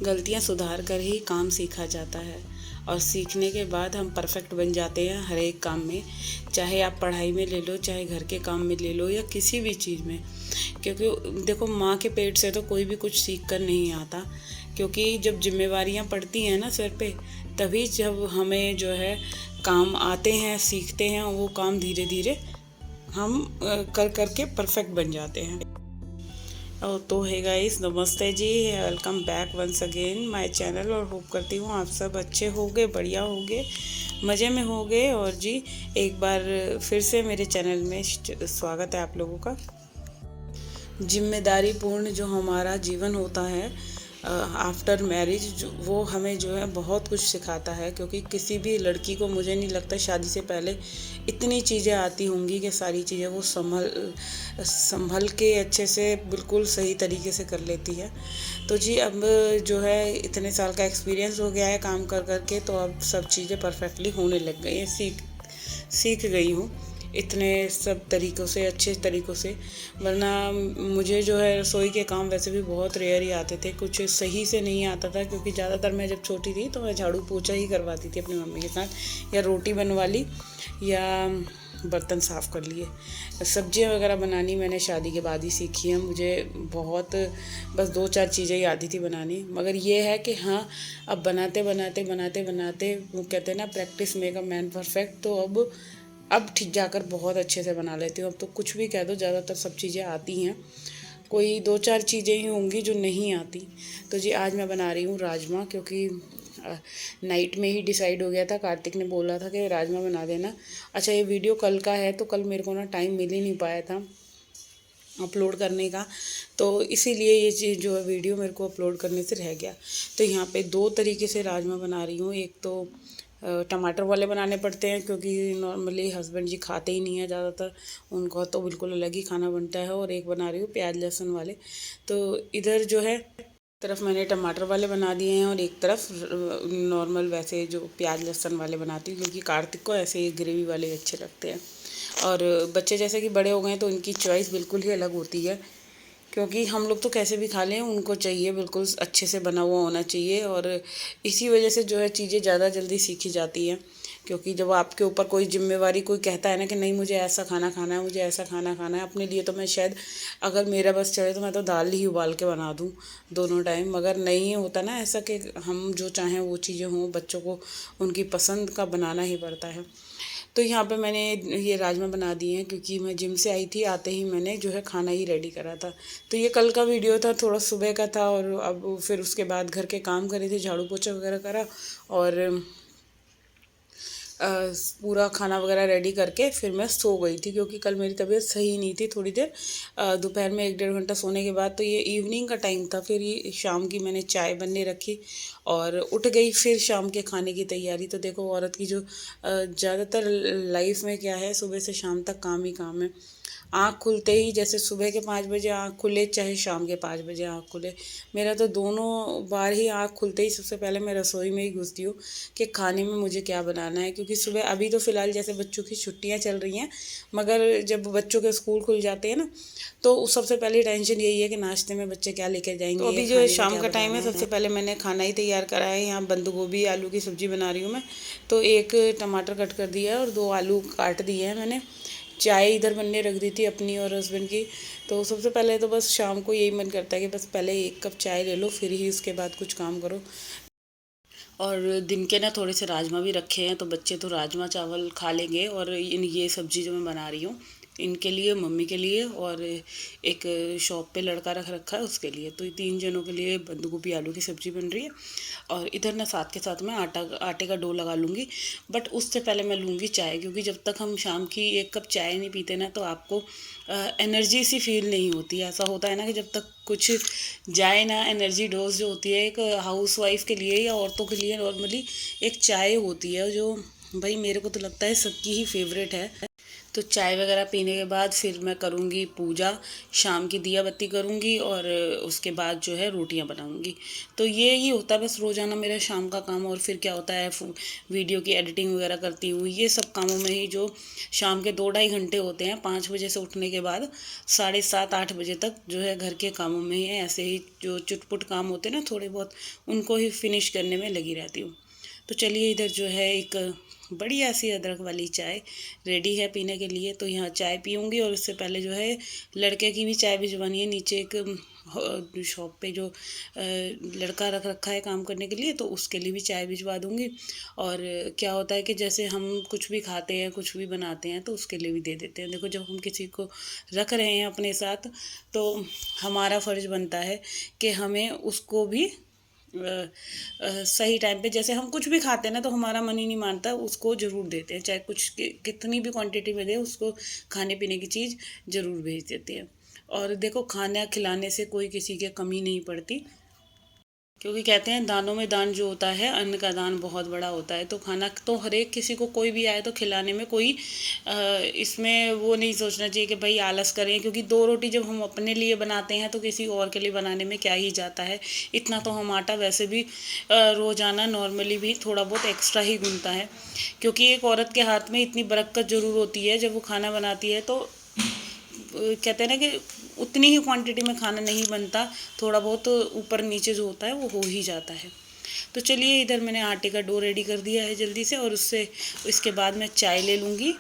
गलतियाँ सुधार कर ही काम सीखा जाता है और सीखने के बाद हम परफेक्ट बन जाते हैं हर एक काम में। चाहे आप पढ़ाई में ले लो, चाहे घर के काम में ले लो या किसी भी चीज़ में। क्योंकि देखो, माँ के पेट से तो कोई भी कुछ सीख कर नहीं आता। क्योंकि जब जिम्मेवारियाँ पड़ती हैं ना सिर पे, तभी जब हमें जो है काम आते हैं, सीखते हैं, वो काम धीरे धीरे हम कर कर के परफेक्ट बन जाते हैं। तो है गाइस, नमस्ते जी, welcome back once again my channel. और होप करती हूँ आप सब अच्छे होंगे, बढ़िया होंगे, मज़े में होंगे। और जी, एक बार फिर से मेरे चैनल में स्वागत है आप लोगों का। जिम्मेदारी पूर्ण जो हमारा जीवन होता है आफ्टर मैरिज, वो हमें जो है बहुत कुछ सिखाता है। क्योंकि किसी भी लड़की को, मुझे नहीं लगता शादी से पहले इतनी चीज़ें आती होंगी कि सारी चीज़ें वो संभल के अच्छे से बिल्कुल सही तरीके से कर लेती है। तो जी, अब जो है इतने साल का एक्सपीरियंस हो गया है काम कर कर के, तो अब सब चीज़ें परफेक्टली होने लग गई हैं, सीख गई हूँ इतने सब तरीक़ों से, अच्छे तरीक़ों से। वरना मुझे जो है रसोई के काम वैसे भी बहुत रेयर ही आते थे, कुछ सही से नहीं आता था। क्योंकि ज़्यादातर मैं जब छोटी थी तो मैं झाड़ू पोछा ही करवाती थी अपनी मम्मी के साथ, या रोटी बनवा ली या बर्तन साफ़ कर लिए। सब्जियां वगैरह बनानी मैंने शादी के बाद ही सीखी है। मुझे बहुत बस 2-4 चीज़ें ही आती थी बनानी। मगर ये है कि हाँ, अब बनाते बनाते बनाते बनाते वो कहते हैं ना, practice make a man perfect. तो अब ठीक जाकर बहुत अच्छे से बना लेती हूँ। अब तो कुछ भी कह दो, ज़्यादातर सब चीज़ें आती हैं। कोई 2-4 चीज़ें ही होंगी जो नहीं आती। तो जी, आज मैं बना रही हूँ राजमा। क्योंकि नाइट में ही डिसाइड हो गया था, कार्तिक ने बोला था कि राजमा बना देना। अच्छा, ये वीडियो कल का है, तो कल मेरे को ना टाइम मिल ही नहीं पाया था अपलोड करने का। तो इसीलिए ये चीज़ जो है, वीडियो मेरे को अपलोड करने से रह गया। तो यहाँ पे 2 तरीके से राजमा बना रही हूँ। एक तो टमाटर वाले बनाने पड़ते हैं, क्योंकि नॉर्मली हस्बैंड जी खाते ही नहीं है ज़्यादातर, उनको तो बिल्कुल अलग ही खाना बनता है। और एक बना रही हूँ प्याज लहसुन वाले। तो इधर जो है, तरफ मैंने टमाटर वाले बना दिए हैं और एक तरफ नॉर्मल वैसे जो प्याज लहसुन वाले बनाती हूँ। क्योंकि कार्तिक को ऐसे ही ग्रेवी वाले अच्छे लगते हैं। और बच्चे जैसे कि बड़े हो गए हैं, तो उनकी चॉइस बिल्कुल ही अलग होती है। क्योंकि हम लोग तो कैसे भी खा लें, उनको चाहिए बिल्कुल अच्छे से बना हुआ होना चाहिए। और इसी वजह से जो है चीज़ें ज़्यादा जल्दी सीखी जाती हैं। क्योंकि जब आपके ऊपर कोई जिम्मेवारी, कोई कहता है ना कि नहीं मुझे ऐसा खाना खाना है, मुझे ऐसा खाना खाना है, अपने लिए तो मैं शायद, अगर मेरा बस चले तो मैं तो दाल ही उबाल के बना दूँ दोनों टाइम। मगर नहीं होता ना ऐसा कि हम जो चाहें वो चीज़ें हों, बच्चों को उनकी पसंद का बनाना ही पड़ता है। तो यहाँ पे मैंने ये राजमा बना दिए हैं। क्योंकि मैं जिम से आई थी, आते ही मैंने जो है खाना ही रेडी करा था। तो ये कल का वीडियो था, थोड़ा सुबह का था। और अब फिर उसके बाद घर के काम करे थे, झाड़ू पोछा वगैरह करा और पूरा खाना वगैरह रेडी करके फिर मैं सो गई थी। क्योंकि कल मेरी तबीयत सही नहीं थी थोड़ी देर। दोपहर में 1-1.5 घंटा सोने के बाद, तो ये इवनिंग का टाइम था। फिर ये शाम की मैंने चाय बनने रखी और उठ गई फिर शाम के खाने की तैयारी। तो देखो, औरत की जो ज़्यादातर लाइफ में क्या है, सुबह से शाम तक काम ही काम है। आँख खुलते ही, जैसे सुबह के 5 बजे आँख खुले, चाहे शाम के 5 बजे आँख खुले, मेरा तो दोनों बार ही आँख खुलते ही सबसे पहले मैं रसोई में ही घुसती हूँ कि खाने में मुझे क्या बनाना है। क्योंकि सुबह, अभी तो फ़िलहाल जैसे बच्चों की छुट्टियाँ चल रही हैं, मगर जब बच्चों के स्कूल खुल जाते हैं ना, तो सबसे पहले टेंशन यही है कि नाश्ते में बच्चे क्या लेकर जाएंगे। तो अभी जो है शाम का टाइम है, सबसे पहले मैंने खाना ही तैयार करा है। यहाँ बंद गोभी आलू की सब्ज़ी बना रही हूँ मैं। तो एक टमाटर कट कर दिया है और 2 आलू काट दिए हैं मैंने। चाय इधर बनने रख दी थी अपनी और हस्बैंड की। तो सबसे पहले तो बस शाम को यही मन करता है कि बस पहले 1 कप चाय ले लो, फिर ही उसके बाद कुछ काम करो। और दिन के ना थोड़े से राजमा भी रखे हैं, तो बच्चे तो राजमा चावल खा लेंगे। और ये सब्ज़ी जो मैं बना रही हूँ, इनके लिए, मम्मी के लिए, और एक शॉप पे लड़का रख रखा है उसके लिए। तो 3 जनों के लिए बंद गोभी आलू की सब्ज़ी बन रही है। और इधर ना साथ के साथ मैं आटे का डो लगा लूँगी। बट उससे पहले मैं लूँगी चाय। क्योंकि जब तक हम शाम की 1 कप चाय नहीं पीते ना, तो आपको एनर्जी सी फील नहीं होती। ऐसा होता है ना कि जब तक कुछ जाए ना, एनर्जी डोज जो होती है एक हाउस वाइफ के लिए या औरतों के लिए, नॉर्मली एक चाय होती है जो, भाई मेरे को तो लगता है सबकी ही फेवरेट है। तो चाय वगैरह पीने के बाद फिर मैं करूँगी पूजा, शाम की दिया बत्ती करूँगी और उसके बाद जो है रोटियां बनाऊँगी। तो ये ही होता है बस रोज़ाना मेरा शाम का काम। और फिर क्या होता है, वीडियो की एडिटिंग वगैरह करती हूँ, ये सब कामों में ही जो शाम के 2 ढाई घंटे होते हैं 5 बजे से उठने के बाद 7:30 8 बजे तक जो है घर के कामों में ही ऐसे ही जो चुटपुट काम होते हैं ना थोड़े बहुत, उनको ही फिनिश करने में लगी रहती हूँ। तो चलिए इधर जो है एक बढ़िया सी अदरक वाली चाय रेडी है पीने के लिए। तो यहाँ चाय पीऊँगी और उससे पहले जो है लड़के की भी चाय भिजवानी है। नीचे एक शॉप पे जो लड़का रख रखा है काम करने के लिए, तो उसके लिए भी चाय भिजवा दूँगी। और क्या होता है कि जैसे हम कुछ भी खाते हैं, कुछ भी बनाते हैं, तो उसके लिए भी दे देते हैं। देखो, जब हम किसी को रख रहे हैं अपने साथ, तो हमारा फ़र्ज़ बनता है कि हमें उसको भी सही टाइम पे, जैसे हम कुछ भी खाते हैं ना, तो हमारा मन ही नहीं मानता, उसको ज़रूर देते हैं, चाहे कुछ कितनी भी क्वांटिटी में दे, उसको खाने पीने की चीज़ ज़रूर भेज देते हैं। और देखो, खाना खिलाने से कोई किसी के कमी नहीं पड़ती, क्योंकि कहते हैं दानों में दान जो होता है, अन्न का दान बहुत बड़ा होता है। तो खाना तो हर एक किसी को, कोई भी आए तो खिलाने में कोई इसमें वो नहीं सोचना चाहिए कि भाई आलस करें, क्योंकि 2 रोटी जब हम अपने लिए बनाते हैं तो किसी और के लिए बनाने में क्या ही जाता है। इतना तो हम आटा वैसे भी रोज़ाना नॉर्मली भी थोड़ा बहुत एक्स्ट्रा ही गूंथता है, क्योंकि एक औरत के हाथ में इतनी बरकत ज़रूर होती है जब वो खाना बनाती है। तो कहते हैं ना कि उतनी ही क्वांटिटी में खाना नहीं बनता, थोड़ा बहुत ऊपर नीचे जो होता है वो हो ही जाता है। तो चलिए, इधर मैंने आटे का डो रेडी कर दिया है जल्दी से, और उससे इसके बाद मैं चाय ले लूँगी।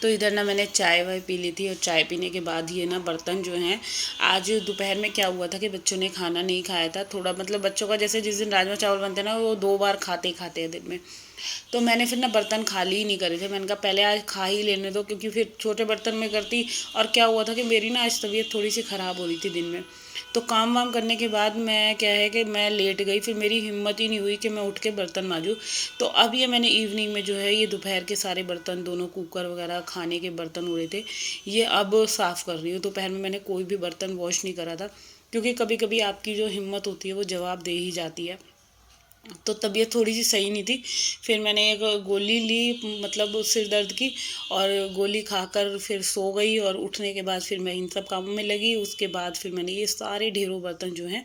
तो इधर ना मैंने चाय वाय पी ली थी, और चाय पीने के बाद ये ना बर्तन जो हैं, आज दोपहर में क्या हुआ था कि बच्चों ने खाना नहीं खाया था थोड़ा, मतलब बच्चों का जैसे जिस दिन राजमा चावल बनते हैं ना, वो 2 बार खाते ही खाते हैं दिन में। तो मैंने फिर ना बर्तन खाली ही नहीं करे थे, मैंने कहा पहले आज खा ही लेने दो, क्योंकि फिर छोटे बर्तन में करती। और क्या हुआ था कि मेरी ना आज तबीयत थोड़ी सी ख़राब हो रही थी दिन में। तो काम वाम करने के बाद मैं, क्या है कि मैं लेट गई, फिर मेरी हिम्मत ही नहीं हुई कि मैं उठ के बर्तन मांजूँ। तो अब ये मैंने इवनिंग में जो है, ये दोपहर के सारे बर्तन, दोनों कुकर वगैरह खाने के बर्तन उड़े थे, ये अब साफ़ कर रही हूँ। दोपहर में मैंने कोई भी बर्तन वॉश नहीं करा था, क्योंकि कभी कभी आपकी जो हिम्मत होती है वो जवाब दे ही जाती है। तो तबीयत थोड़ी सी सही नहीं थी, फिर मैंने एक गोली ली, मतलब सिर दर्द की, और गोली खाकर फिर सो गई। और उठने के बाद फिर मैं इन सब कामों में लगी। उसके बाद फिर मैंने ये सारे ढेरों बर्तन जो हैं,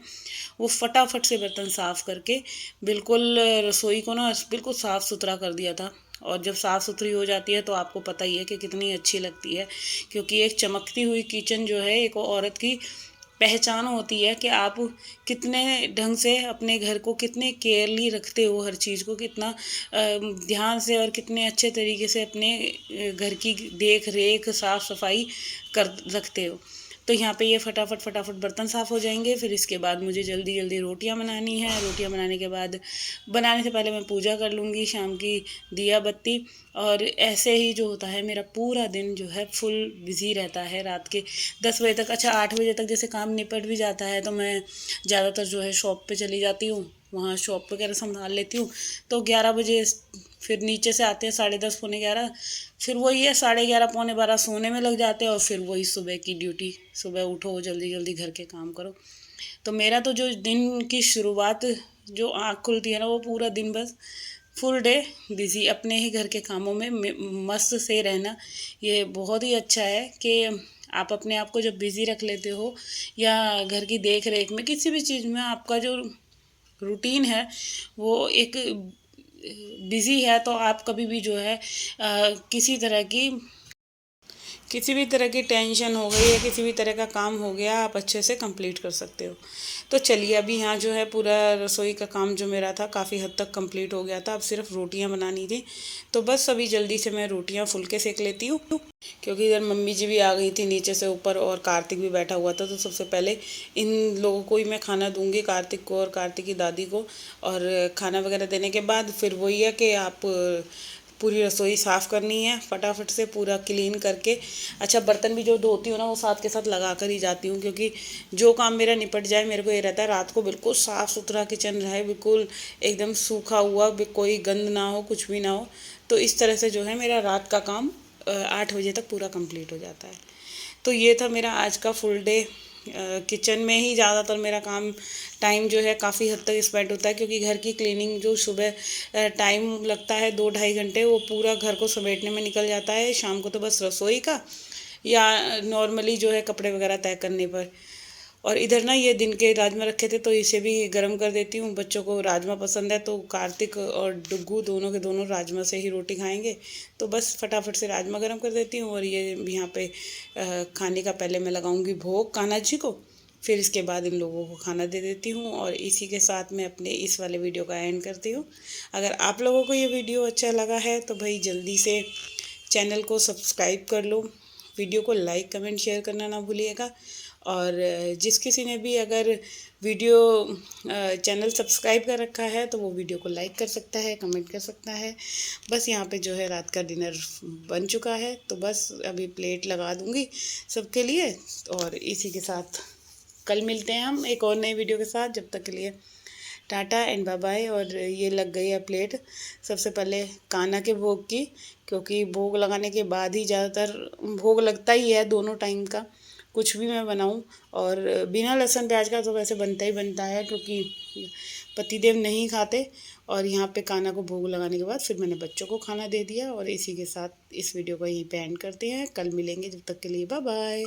वो फटाफट से बर्तन साफ़ करके बिल्कुल रसोई को ना बिल्कुल साफ़ सुथरा कर दिया था। और जब साफ़ सुथरी हो जाती है तो आपको पता ही है कि कितनी अच्छी लगती है, क्योंकि एक चमकती हुई किचन जो है एक औरत की पहचान होती है, कि आप कितने ढंग से अपने घर को, कितने केयरली रखते हो, हर चीज़ को कितना ध्यान से और कितने अच्छे तरीके से अपने घर की देख रेख साफ़ सफाई कर रखते हो। तो यहाँ पे ये फटाफट फटाफट बर्तन साफ़ हो जाएंगे। फिर इसके बाद मुझे जल्दी जल्दी रोटियाँ बनानी है। रोटियाँ बनाने के बाद, बनाने से पहले मैं पूजा कर लूँगी, शाम की दिया बत्ती। और ऐसे ही जो होता है, मेरा पूरा दिन जो है फुल बिज़ी रहता है। रात के 10 बजे तक, अच्छा 8 बजे तक जैसे काम निपट भी जाता है, तो मैं ज़्यादातर जो है शॉप पे चली जाती हूँ, वहाँ शॉप वगैरह संभाल लेती हूँ। तो 11 बजे फिर नीचे से आते हैं 10:30 पौने 11, फिर वही है 11:30 पौने 12 सोने में लग जाते हैं। और फिर वही सुबह की ड्यूटी, सुबह उठो, जल्दी जल्दी घर के काम करो। तो मेरा तो जो दिन की शुरुआत, जो आँख खुलती है ना, वो पूरा दिन बस फुल डे बिज़ी अपने ही घर के कामों में मस्त से रहना। ये बहुत ही अच्छा है कि आप अपने आप को जब बिज़ी रख लेते हो, या घर की देख रेख में, किसी भी चीज़ में आपका जो रूटीन है वो एक बिज़ी है, तो आप कभी भी जो है किसी तरह की किसी भी तरह की टेंशन हो गई या किसी भी तरह का काम हो गया, आप अच्छे से कंप्लीट कर सकते हो। तो चलिए, अभी यहाँ जो है पूरा रसोई का काम जो मेरा था काफ़ी हद तक कंप्लीट हो गया था। अब सिर्फ रोटियाँ बनानी थी, तो बस अभी जल्दी से मैं रोटियाँ फुल्के सेक लेती हूँ, क्योंकि इधर मम्मी जी भी आ गई थी नीचे से ऊपर और कार्तिक भी बैठा हुआ था। तो सबसे पहले इन लोगों को ही मैं खाना दूंगी, कार्तिक को और कार्तिक की दादी को। और खाना वगैरह देने के बाद फिर वही है कि आप पूरी रसोई साफ़ करनी है, फटाफट से पूरा क्लीन करके। अच्छा, बर्तन भी जो धोती हूँ ना वो साथ के साथ लगा कर ही जाती हूँ, क्योंकि जो काम मेरा निपट जाए, मेरे को ये रहता है रात को बिल्कुल साफ़ सुथरा किचन रहे, बिल्कुल एकदम सूखा हुआ, कोई गंद ना हो, कुछ भी ना हो। तो इस तरह से जो है मेरा रात का काम 8 बजे तक पूरा कंप्लीट हो जाता है। तो ये था मेरा आज का फुल डे। किचन में ही ज़्यादातर मेरा काम टाइम जो है काफ़ी हद तक स्पेंड होता है, क्योंकि घर की क्लीनिंग जो सुबह टाइम लगता है 2-2.5 घंटे, वो पूरा घर को समेटने में निकल जाता है। शाम को तो बस रसोई का या नॉर्मली जो है कपड़े वगैरह तय करने पर। और इधर ना ये दिन के राजमा रखे थे, तो इसे भी गर्म कर देती हूँ। बच्चों को राजमा पसंद है, तो कार्तिक और डुग्गू दोनों के दोनों राजमा से ही रोटी खाएंगे। तो बस फटाफट से राजमा गर्म कर देती हूँ। और ये यहाँ पे खाने का पहले मैं लगाऊंगी भोग कान्हा जी को, फिर इसके बाद इन लोगों को खाना दे देती हूँ। और इसी के साथ मैं अपने इस वाले वीडियो का एंड करती हूँ। अगर आप लोगों को ये वीडियो अच्छा लगा है तो भाई जल्दी से चैनल को सब्सक्राइब कर लो, वीडियो को लाइक कमेंट शेयर करना ना भूलिएगा। और जिस किसी ने भी अगर वीडियो चैनल सब्सक्राइब कर रखा है तो वो वीडियो को लाइक कर सकता है, कमेंट कर सकता है। बस यहाँ पे जो है रात का डिनर बन चुका है, तो बस अभी प्लेट लगा दूँगी सबके लिए। और इसी के साथ कल मिलते हैं हम एक और नई वीडियो के साथ। जब तक के लिए टाटा एंड बाय बाय। और ये लग गई है प्लेट सबसे पहले कान्हा के भोग की, क्योंकि भोग लगाने के बाद ही ज़्यादातर भोग लगता ही है दोनों टाइम का, कुछ भी मैं बनाऊं। और बिना लहसुन प्याज का तो वैसे बनता ही बनता है, क्योंकि पतिदेव नहीं खाते। और यहाँ पे कान्हा को भोग लगाने के बाद फिर मैंने बच्चों को खाना दे दिया। और इसी के साथ इस वीडियो को यहीं पे एंड करते हैं। कल मिलेंगे, जब तक के लिए बाय बाय।